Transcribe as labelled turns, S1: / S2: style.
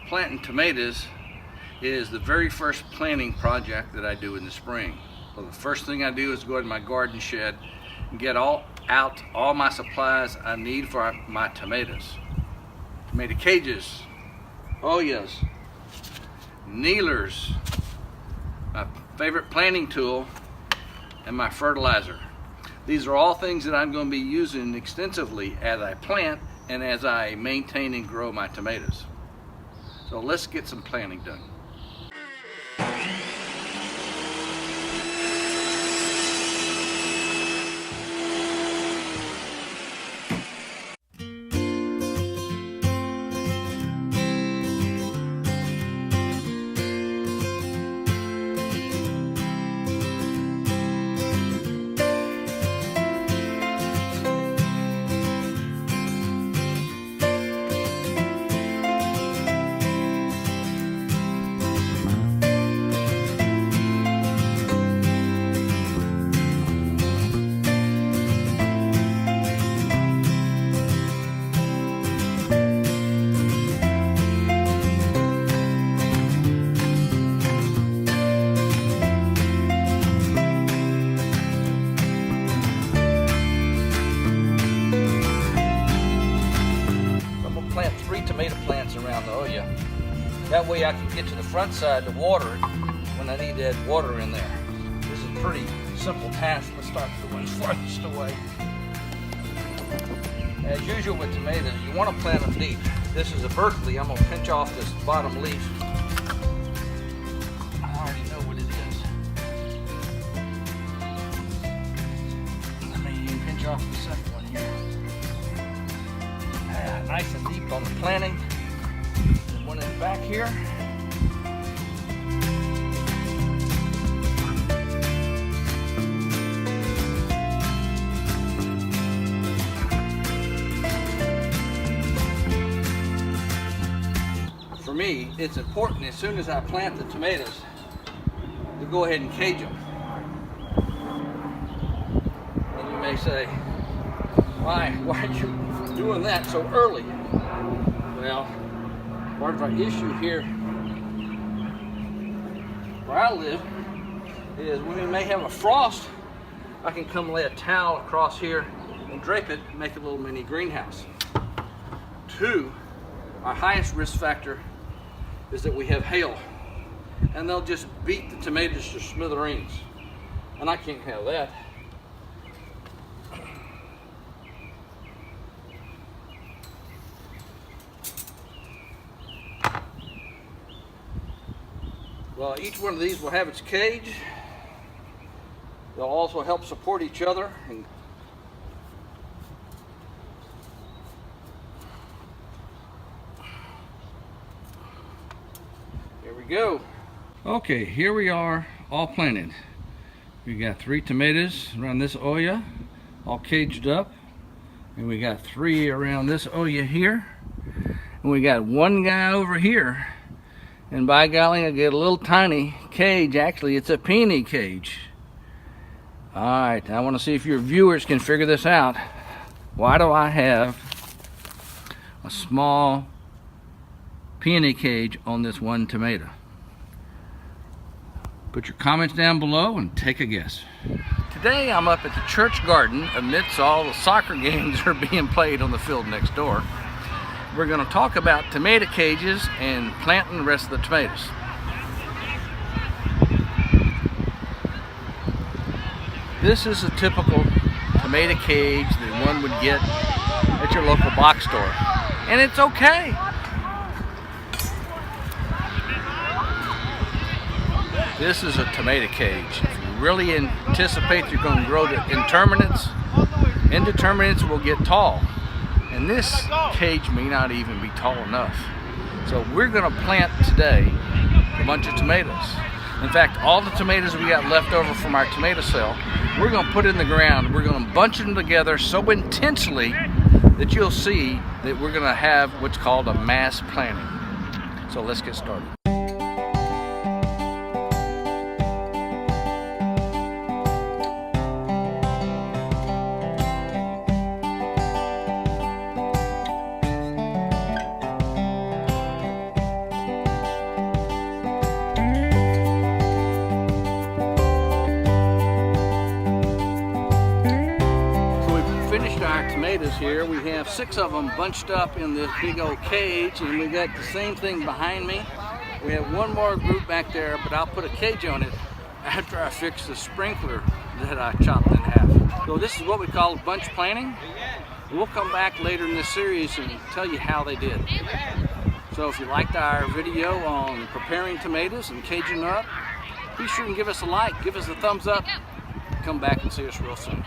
S1: planting tomatoes is the very first planting project that I do in the spring. So the first thing I do is go to my garden shed and get all my supplies I need for my tomatoes. Tomato cages, Oyas, kneelers, my favorite planting tool, and my fertilizer. These are all things that I'm going to be using extensively as I plant and as I maintain and grow my tomatoes. So let's get some planting done. Plant 3 tomato plants around the Oya. That way I can get to the front side to water it when I need to add water in there. This is a pretty simple task. Let's start with the one farthest away. As usual with tomatoes, you want to plant them deep. This is a Berkeley. I'm going to pinch off this bottom leaf. I already know what it is. Let me pinch off the second one here. Nice and deep on the planting. There's one in the back here. For me, it's important as soon as I plant the tomatoes to go ahead and cage them. And you may say, why are you doing that so early? Well, part of our issue here where I live is when we may have a frost, I can come lay a towel across here and drape it and make a little mini greenhouse. 2, our highest risk factor is that we have hail, and they'll just beat the tomatoes to smithereens, and I can't have that. Well, each one of these will have its cage. They'll also help support each other. And there we go. Okay, here we are, all planted. We got 3 tomatoes around this Oya, all caged up. And we got 3 around this Oya here. And we got 1 guy over here. And by golly, I get a little tiny cage. Actually, it's a peony cage. All right, I want to see if your viewers can figure this out. Why do I have a small peony cage on this one tomato? Put your comments down below and take a guess. Today, I'm up at the church garden amidst all the soccer games that are being played on the field next door. We're going to talk about tomato cages and planting the rest of the tomatoes. This is a typical tomato cage that one would get at your local box store. And it's okay. This is a tomato cage. If you really anticipate you're going to grow the indeterminates will get tall. And this cage may not even be tall enough. So we're going to plant today a bunch of tomatoes. In fact, all the tomatoes we got left over from our tomato cell, we're going to put in the ground. We're going to bunch them together so intensely that you'll see that we're going to have what's called a mass planting. So let's get started. our tomatoes here. We have 6 of them bunched up in this big old cage, and we got the same thing behind me. We have one more group back there, but I'll put a cage on it after I fix the sprinkler that I chopped in half. So this is what we call bunch planting. We'll come back later in this series and tell you how they did. So if you liked our video on preparing tomatoes and caging up, be sure and give us a like, give us a thumbs up, come back and see us real soon.